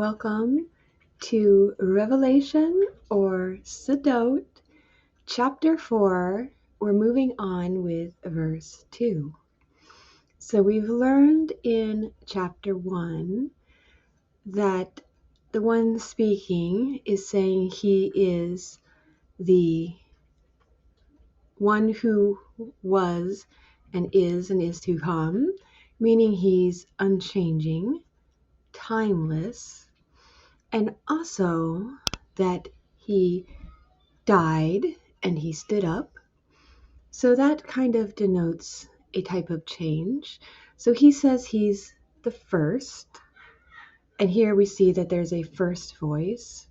welcome to Revelation or Sodot, chapter 4. We're moving on with verse 2. So we've learned in chapter 1 that the one speaking is saying he is the one who was and is to come, meaning he's unchanging, timeless, and also that he died and he stood up. So that kind of denotes a type of change. So he says he's the first. And here we see that there's a first voice.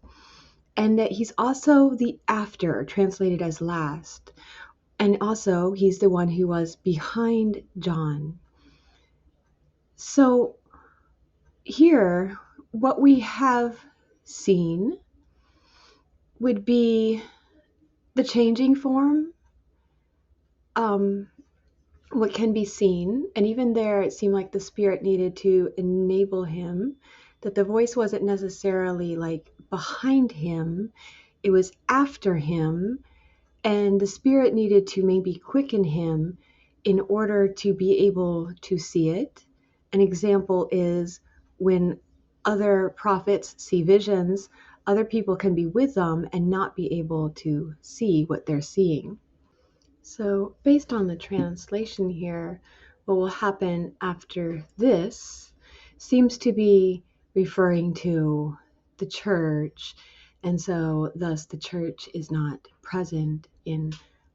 And that he's also the after, translated as last. And also he's the one who was behind John. So here, what we have seen would be the changing form, what can be seen. And even there, it seemed like the Spirit needed to enable him, that the voice wasn't necessarily like behind him, it was after him. And the Spirit needed to maybe quicken him in order to be able to see it. An example is when other prophets see visions, other people can be with them and not be able to see what they're seeing. So based on the translation here, what will happen after this seems to be referring to the church. And so thus the church is not present in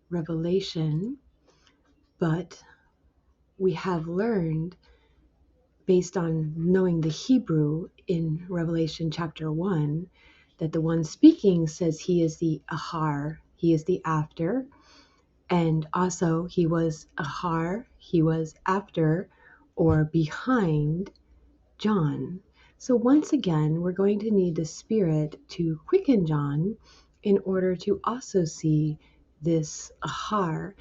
Revelation, but we have learned, based on knowing the Hebrew in Revelation chapter 1, that the one speaking says he is the Ahar, he is the after, and also he was Ahar, he was after or behind John. So once again, we're going to need the Spirit to quicken John in order to also see this Ahar.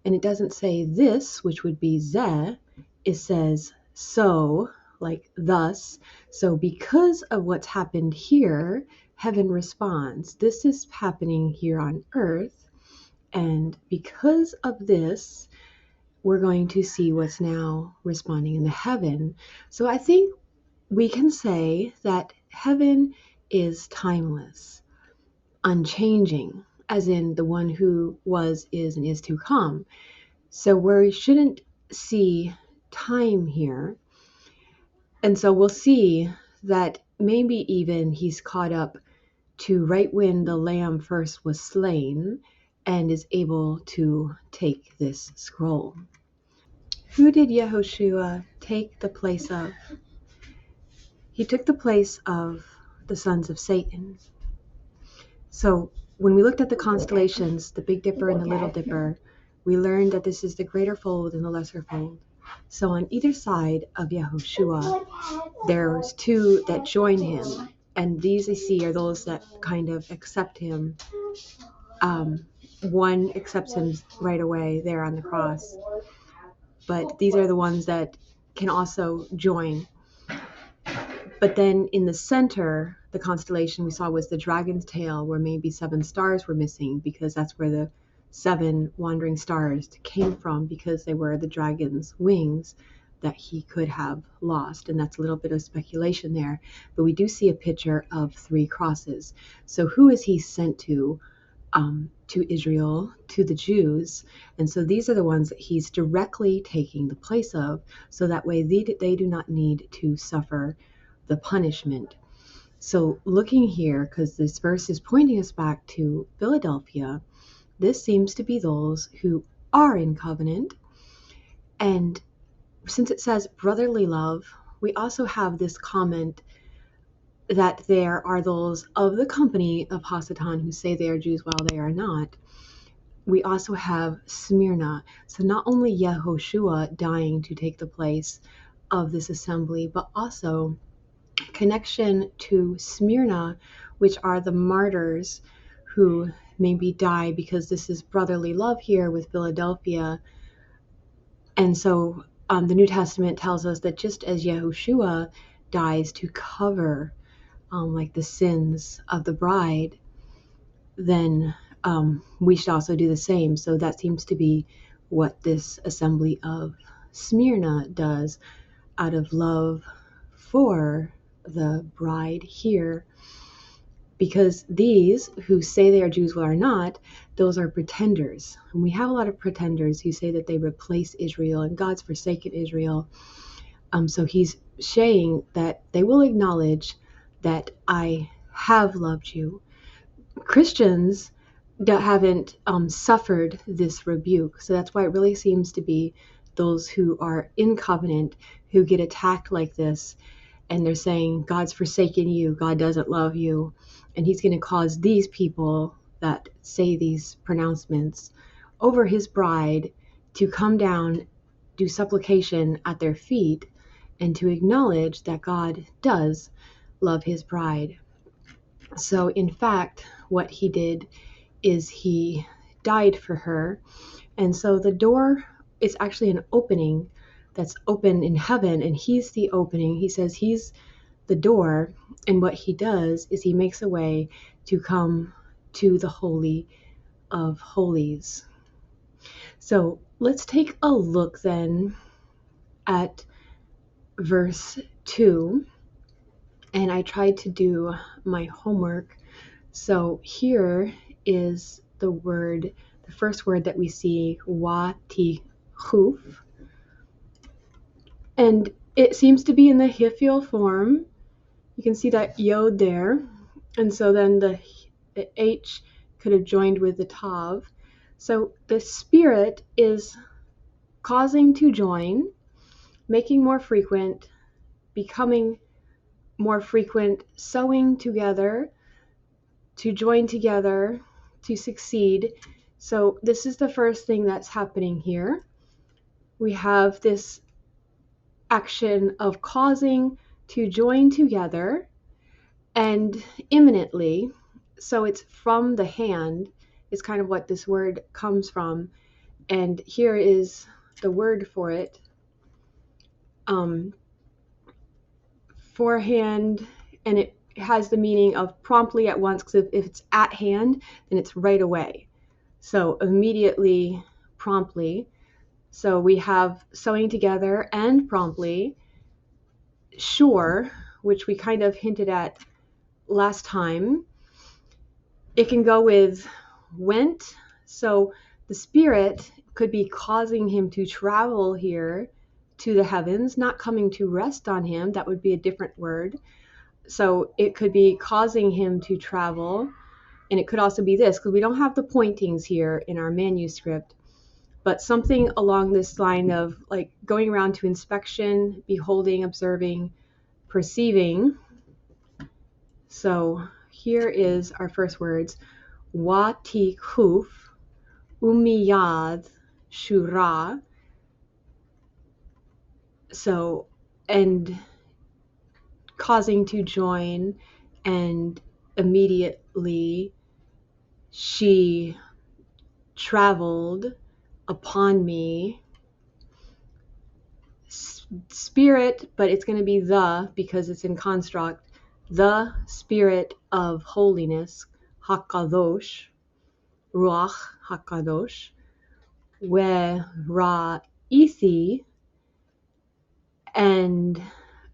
And it doesn't say this, which would be Zeh, it says so, like thus. So because of what's happened here, heaven responds. This is happening here on earth. And because of this, we're going to see what's now responding in the heaven. So I think we can say that heaven is timeless, unchanging, as in the one who was, is, and is to come. So we shouldn't see time here. And so we'll see that maybe even he's caught up to right when the lamb first was slain and is able to take this scroll. Who did Yehoshua take the place of? He took the place of the sons of Satan. So when we looked at the constellations, the Big Dipper and the Little Dipper, we learned that this is the greater fold and the lesser fold. So on either side of Yehoshua, there's two that join him. And these I see are those that kind of accept him. One accepts him right away there on the cross. But these are the ones that can also join. But then in the center, the constellation we saw was the dragon's tail, where maybe 7 stars were missing, because that's where the 7 wandering stars came from, because they were the dragon's wings that he could have lost. And that's a little bit of speculation there. But we do see a picture of 3 crosses. So who is he sent to? To Israel, to the Jews. And so these are the ones that he's directly taking the place of, so that way they do not need to suffer the punishment. So looking here, because this verse is pointing us back to Philadelphia, this seems to be those who are in covenant. And since it says brotherly love, we also have this comment that there are those of the company of Hasatan who say they are Jews while they are not. We also have Smyrna. So not only Yehoshua dying to take the place of this assembly, but also connection to Smyrna, which are the martyrs who maybe die, because this is brotherly love here with Philadelphia. And so the New Testament tells us that just as Yehoshua dies to cover like the sins of the bride, then we should also do the same. So that seems to be what this assembly of Smyrna does out of love for the bride here. Because these who say they are Jews but are not, those are pretenders. And we have a lot of pretenders who say that they replace Israel and God's forsaken Israel. So he's saying that they will acknowledge that I have loved you. Christians haven't suffered this rebuke. So that's why it really seems to be those who are in covenant who get attacked like this. And they're saying, God's forsaken you, God doesn't love you. And he's going to cause these people that say these pronouncements over his bride to come down, do supplication at their feet, and to acknowledge that God does love his bride. So in fact, what he did is he died for her. And so the door is actually an opening that's open in heaven, and he's the opening. He says he's the door, and what he does is he makes a way to come to the Holy of Holies. So let's take a look then at verse 2, and I tried to do my homework. So here is the word, the first word that we see, wa-ti-huf, and it seems to be in the hiphil form. You can see that yod there, and so then the H could have joined with the tav. So the Spirit is causing to join, making more frequent, becoming more frequent, sewing together, to join together, to succeed. So this is the first thing that's happening here. We have this action of causing to join together, and imminently, so it's from the hand, is kind of what this word comes from. And here is the word for it. Forehand, and it has the meaning of promptly at once, because if it's at hand, then it's right away. So immediately, promptly. So we have sewing together and promptly. Sure, which we kind of hinted at last time. It can go with went. So the Spirit could be causing him to travel here to the heavens, not coming to rest on him. That would be a different word. So it could be causing him to travel. And it could also be this, because we don't have the pointings here in our manuscript, but something along this line of like going around to inspection, beholding, observing, perceiving. So here is our first words. Wa-ti-huf, umiyad, shura. So, and causing to join, and immediately she traveled upon me. Spirit, but it's going to be the, because it's in construct, the Spirit of holiness, hakadosh, ruach hakadosh, ra'ithi, and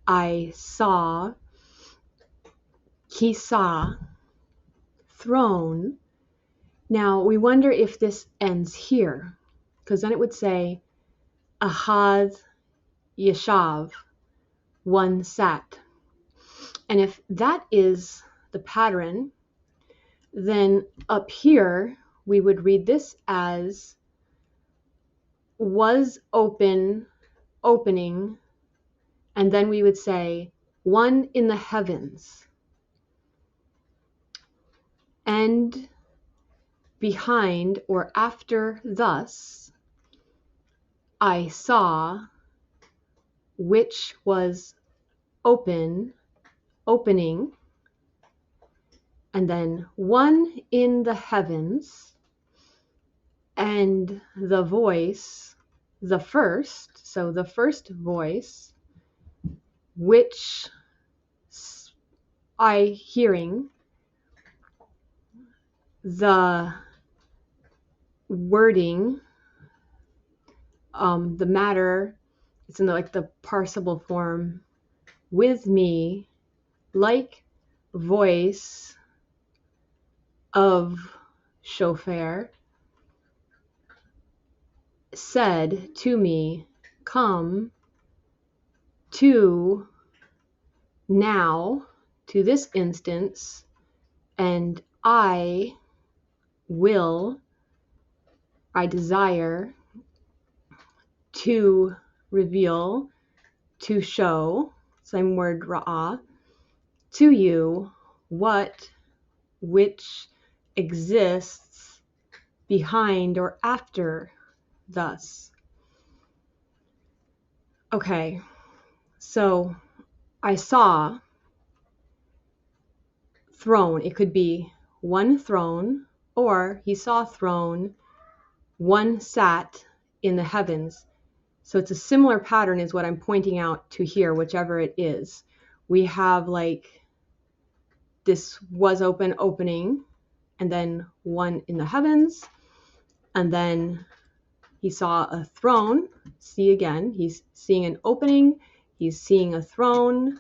I saw, kisa, throne. Now we wonder if this ends here, because then it would say ahad yeshav, one sat. And if that is the pattern, then up here we would read this as was open, opening, and then we would say one in the heavens, and behind or after thus I saw, which was open, opening, and then one in the heavens, and the voice, the first, so the first voice, which I hearing the wording, the matter, it's in the participle form, with me, like voice of shofar, said to me, come to now, to this instance, and I desire to reveal, to show, same word ra'ah, to you which exists behind or after thus. Okay, so I saw throne. It could be one throne, or he saw throne, one sat in the heavens. So it's a similar pattern is what I'm pointing out to here, whichever it is. We have this was opening, and then one in the heavens, and then he saw a throne. See again, he's seeing an opening, he's seeing a throne,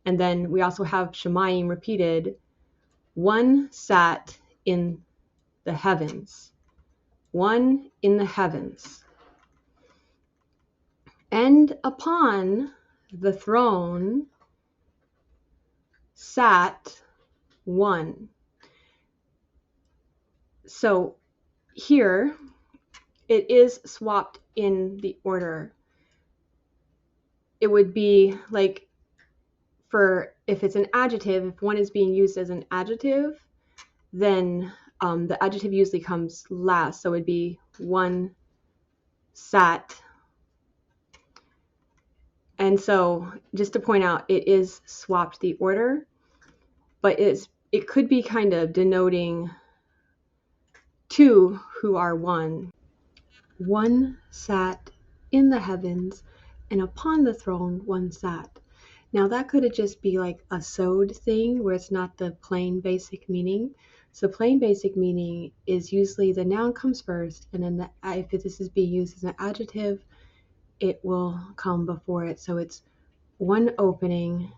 and then we also have Shemayim repeated, one sat in the heavens. One in the heavens. And upon the throne sat one. So here it is swapped in the order. It would be like, for if it's an adjective, if one is being used as an adjective, then the adjective usually comes last. So it would be one sat. And so just to point out, it is swapped the order, but it could be kind of denoting two who are one. One sat in the heavens, and upon the throne one sat. Now that could just be like a sewed thing where it's not the plain basic meaning. So plain basic meaning is usually the noun comes first, and then if this is being used as an adjective, it will come before it. So it's one opening.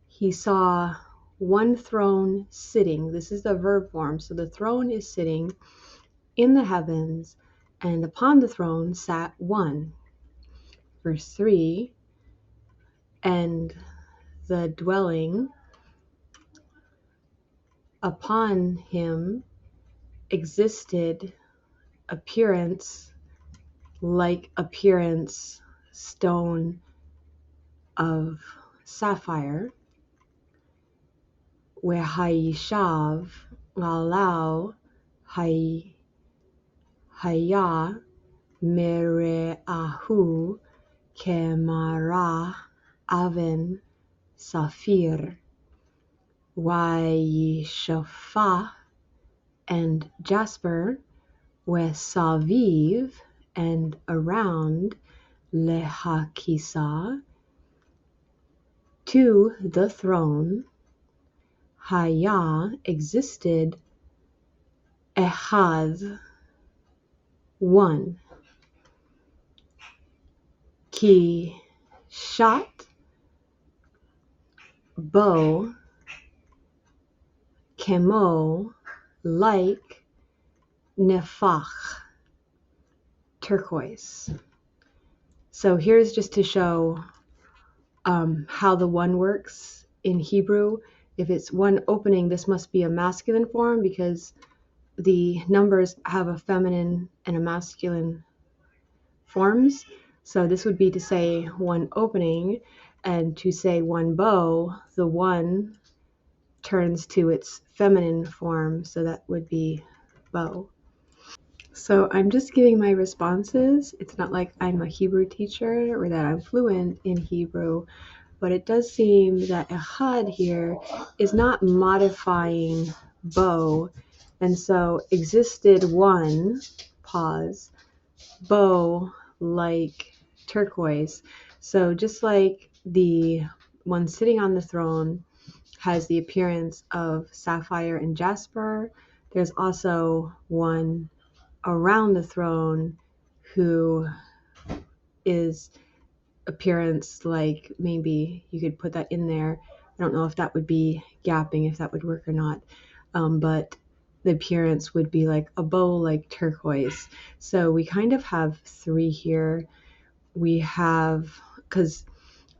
He saw one throne sitting. This is the verb form. So the throne is sitting in the heavens, and upon the throne sat one. Verse 3, and the dwelling upon him existed appearance like appearance stone of sapphire, Vehayishav alau haya mere'ahu kemara aven safir, Vayishafa and jasper, Vesaviv and around, Lehakisa to the throne, Haya existed, Ehad one, Ki shat bo, Kemo like, Nefach turquoise. So here's just to show how the one works in Hebrew. If it's one opening, this must be a masculine form because the numbers have a feminine and a masculine forms. So this would be to say one opening, and to say one bow, the one turns to its feminine form. So that would be bow. So I'm just giving my responses. It's not like I'm a Hebrew teacher or that I'm fluent in Hebrew, but it does seem that echad here is not modifying bow. And so existed one, pause, bow like turquoise. So just like the one sitting on the throne has the appearance of sapphire and jasper. There's also one around the throne who is appearance, like maybe you could put that in there. I don't know if that would be gapping, if that would work or not. But the appearance would be like a bow, like turquoise. So we kind of have three here. We have, because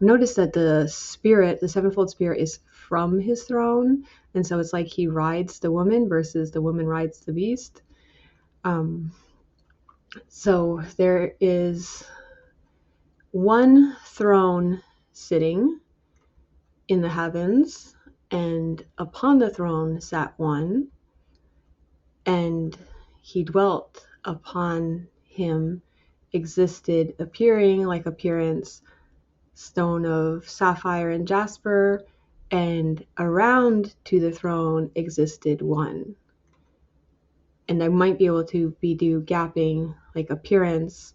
notice that the spirit, the sevenfold spirit, is from his throne. And so it's like he rides the woman versus the woman rides the beast. So there is one throne sitting in the heavens, and upon the throne sat one, and he dwelt upon him, existed, appearing like appearance, stone of sapphire and jasper, and around to the throne existed one. And I might be able to do gapping, like appearance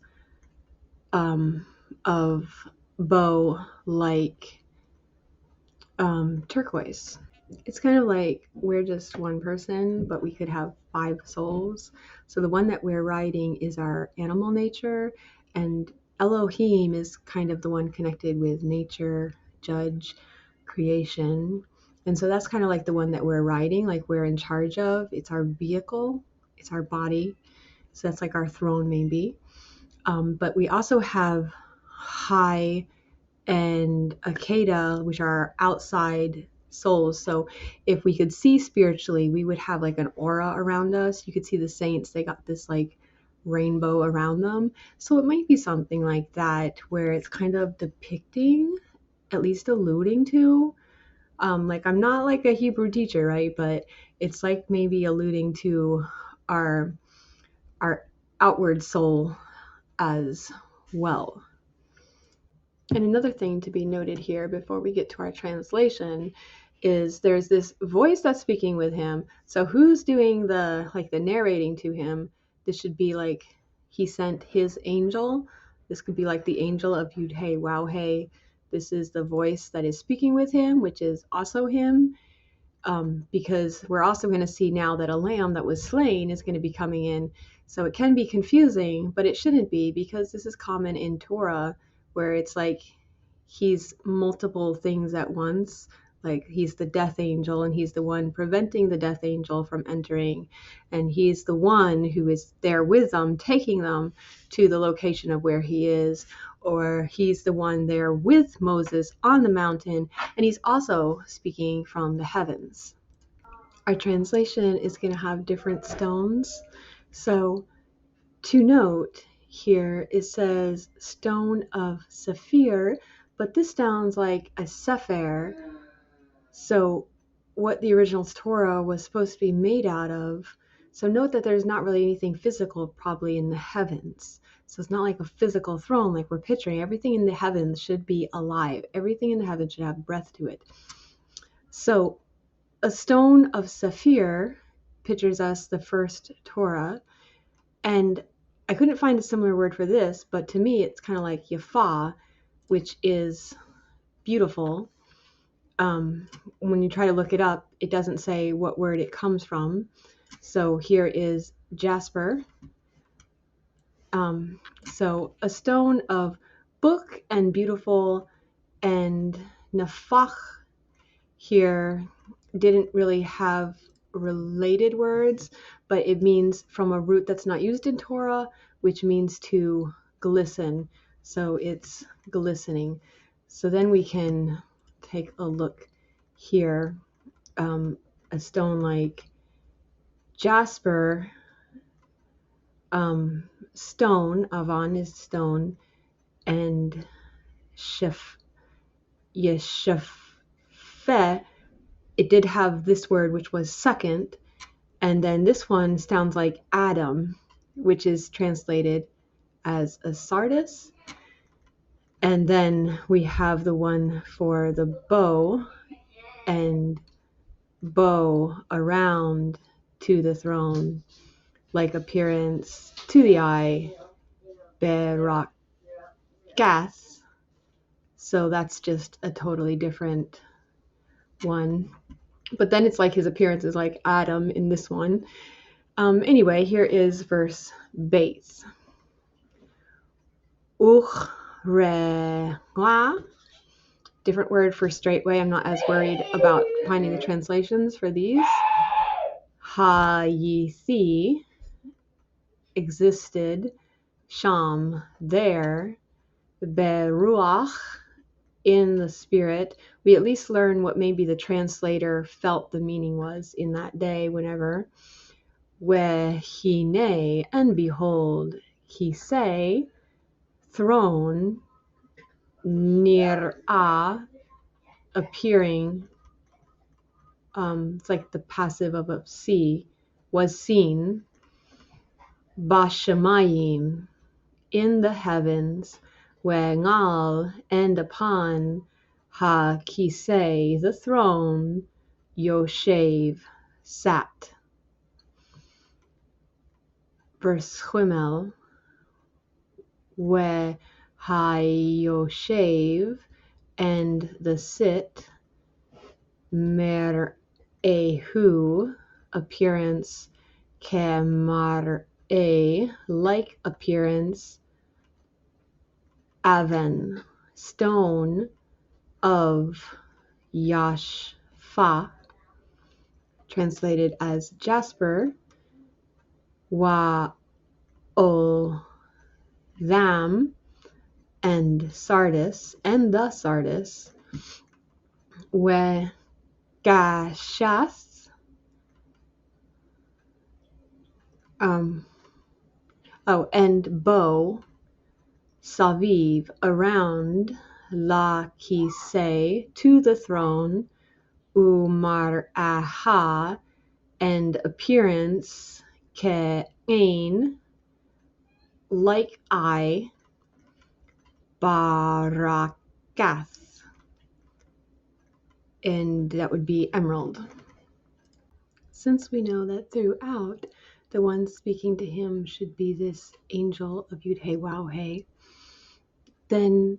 of bow, like turquoise. It's kind of like we're just one person, but we could have 5 souls. So the one that we're riding is our animal nature, and Elohim is kind of the one connected with nature, judge, creation. And so that's kind of like the one that we're riding, like we're in charge of. It's our vehicle, it's our body. So that's like our throne, maybe. But we also have High and Akeda, which are outside souls. So if we could see spiritually, we would have like an aura around us. You could see the saints, they got this like rainbow around them. So it might be something like that, where it's kind of depicting, at least alluding to, like I'm not like a Hebrew teacher, right? But it's like maybe alluding to our outward soul as well. And another thing to be noted here before we get to our translation is there's this voice that's speaking with him. So who's doing the narrating to him? This should be like he sent his angel. This could be like the angel of Yud Hey Wow Hey. This is the voice that is speaking with him, which is also him. Because we're also going to see now that a lamb that was slain is going to be coming in. So it can be confusing, but it shouldn't be, because this is common in Torah, where it's like he's multiple things at once. Like he's the death angel, and he's the one preventing the death angel from entering. And he's the one who is there with them, taking them to the location of where he is. Or he's the one there with Moses on the mountain, and he's also speaking from the heavens. Our translation is going to have different stones. So to note here, it says stone of sapphire, but this sounds like a sapphire. So what the original Torah was supposed to be made out of. So note that there's not really anything physical probably in the heavens. So it's not like a physical throne like we're picturing. Everything in the heavens should be alive. Everything in the heavens should have breath to it. So a stone of sapphire pictures us the first Torah. And I couldn't find a similar word for this, but to me it's kind of like Yafa, which is beautiful. When you try to look it up, it doesn't say what word it comes from. So here is jasper. So a stone of book and beautiful, and nafach here didn't really have related words, but it means from a root that's not used in Torah, which means to glisten. So it's glistening. So then we can take a look here. A stone like jasper, stone, avan is stone, and yeshafeh, it did have this word, which was second, and then this one sounds like Adam, which is translated as a sardis. And then we have the one for the bow, and bow around to the throne, like appearance to the eye, berakas. So that's just a totally different one. But then it's like his appearance is like Adam in this one. Anyway, here is verse base. Uchrewa. Different word for straightway. I'm not as worried about finding the translations for these. Hayisi, existed. Sham, there. Beruach, in the spirit. We at least learn what maybe the translator felt the meaning was in that day, whenever. Wehine, and behold, Kisei, throne, Nir'ah, appearing. It's like the passive of a see, was seen. Bashamayim, in the heavens. Wengal, and upon. Ha Kisei, the throne. Yoshev, sat. Verse Chimel. We Hayoshev, and the sit. Mer'ehu, appearance. Kemar'e, like appearance. Aven, stone. Of Yashfa, translated as jasper. Wa ol them, and sardis, and the sardis. We gashas, and bow. Saviv, around. La kisei, to the throne. Umar'aha, and appearance. Ke'ain, like eye. Barakath, and that would be emerald. Since we know that throughout, the one speaking to him should be this angel of Yud-He-Waw-He, then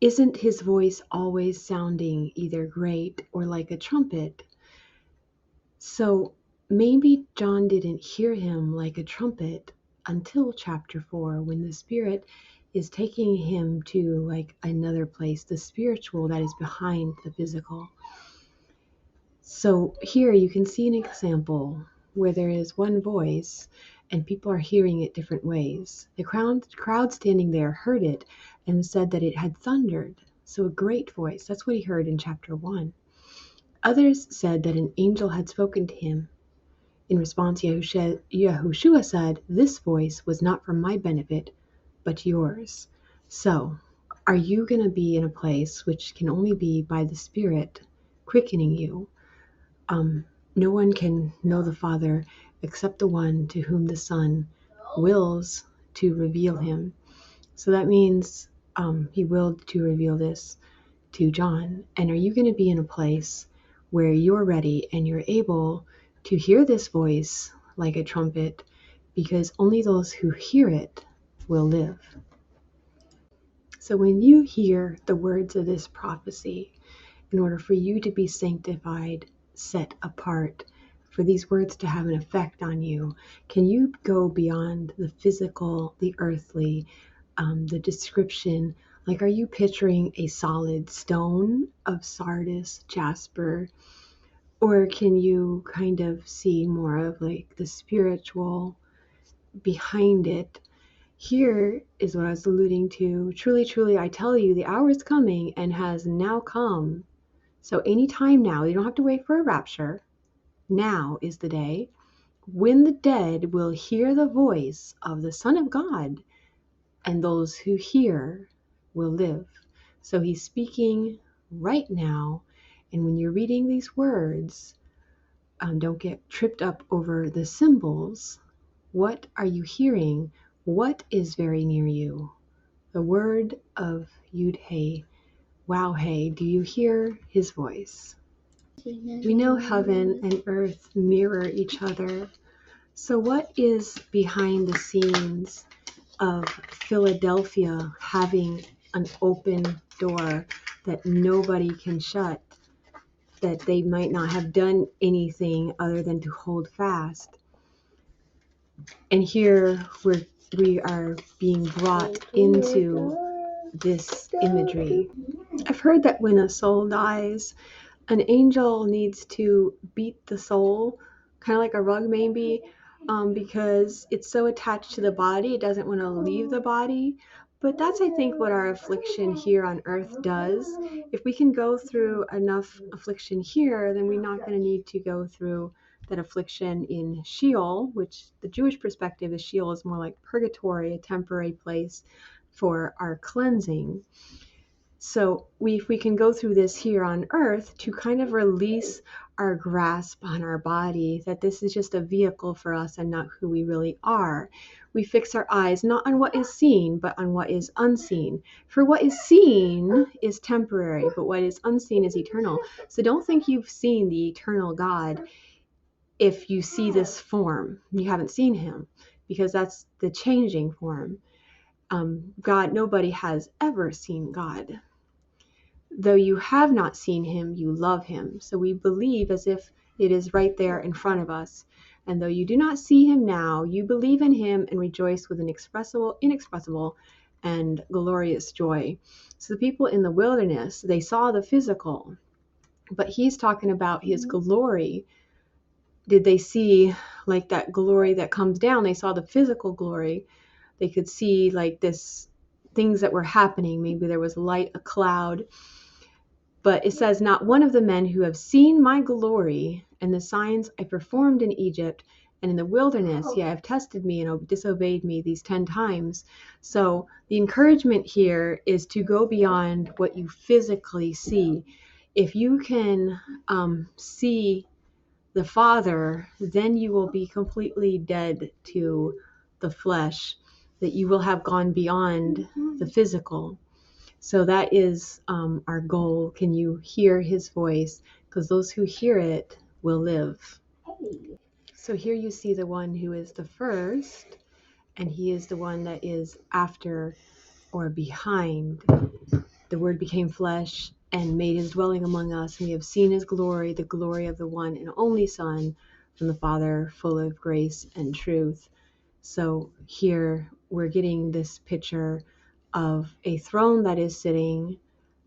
isn't his voice always sounding either great or like a trumpet? So maybe John didn't hear him like a trumpet until chapter 4, when the Spirit is taking him to like another place, the spiritual that is behind the physical. So here you can see an example where there is one voice and people are hearing it different ways. The crowd standing there heard it and said that it had thundered. So a great voice. That's what he heard in chapter 1. Others said that an angel had spoken to him. In response, Yahushua said, "This voice was not for my benefit, but yours." So, are you going to be in a place which can only be by the Spirit quickening you? No one can know the Father except the one to whom the Son wills to reveal him. So that means he willed to reveal this to John. And are you going to be in a place where you're ready and you're able to hear this voice like a trumpet? Because only those who hear it will live. So when you hear the words of this prophecy, in order for you to be sanctified, set apart, for these words to have an effect on you, can you go beyond the physical, the earthly, the description? Like, are you picturing a solid stone of sardis, jasper, or can you kind of see more of like the spiritual behind it? Here is what I was alluding to. Truly, truly, I tell you, the hour is coming and has now come. So anytime now, you don't have to wait for a rapture. Now is the day when the dead will hear the voice of the Son of God, and those who hear will live. So he's speaking right now. And when you're reading these words, don't get tripped up over the symbols. What are you hearing? What is very near you? The word of Yud-He-Waw-He. Do you hear his voice? We know heaven and earth mirror each other. So what is behind the scenes of Philadelphia having an open door that nobody can shut? that they might not have done anything other than to hold fast. And here we are being brought into this imagery. I've heard that when a soul dies, an angel needs to beat the soul, kind of like a rug maybe, because it's so attached to the body, it doesn't want to leave the body. But that's, I think, what our affliction here on earth does. If we can go through enough affliction here, then we're not going to need to go through that affliction in Sheol, which the Jewish perspective is Sheol is more like purgatory, a temporary place for our cleansing. So if we can go through this here on earth to kind of release our grasp on our body, that this is just a vehicle for us and not who we really are. We fix our eyes not on what is seen, but on what is unseen. For what is seen is temporary, but what is unseen is eternal. So don't think you've seen the eternal God if you see this form. You haven't seen him, because that's the changing form. God, nobody has ever seen God. Though you have not seen him, you love him. So we believe as if it is right there in front of us. And though you do not see him now, you believe in him and rejoice with an inexpressible, and glorious joy. So the people in the wilderness, they saw the physical, but he's talking about his glory. Did they see like that glory that comes down? They saw the physical glory. They could see like this things that were happening. Maybe there was light, a cloud. But it says, not one of the men who have seen my glory and the signs I performed in Egypt and in the wilderness, have tested me and disobeyed me these 10 times. So the encouragement here is to go beyond what you physically see. If you can see the Father, then you will be completely dead to the flesh, that you will have gone beyond the physical. So that is our goal. Can you hear his voice? Because those who hear it will live. So here you see the one who is the first, and he is the one that is after or behind. The Word became flesh and made his dwelling among us, and we have seen his glory, the glory of the one and only Son from the Father, full of grace and truth. So here we're getting this picture of a throne that is sitting,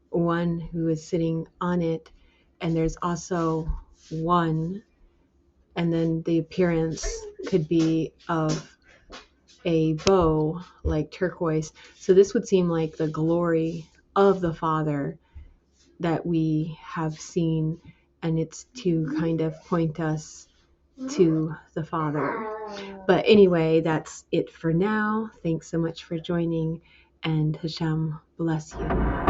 one who is sitting on it, and there's also one, and then the appearance could be of a bow like turquoise. So this would seem like the glory of the Father that we have seen, and it's to kind of point us to the Father. But anyway, that's it for now. Thanks so much for joining, and Hashem bless you.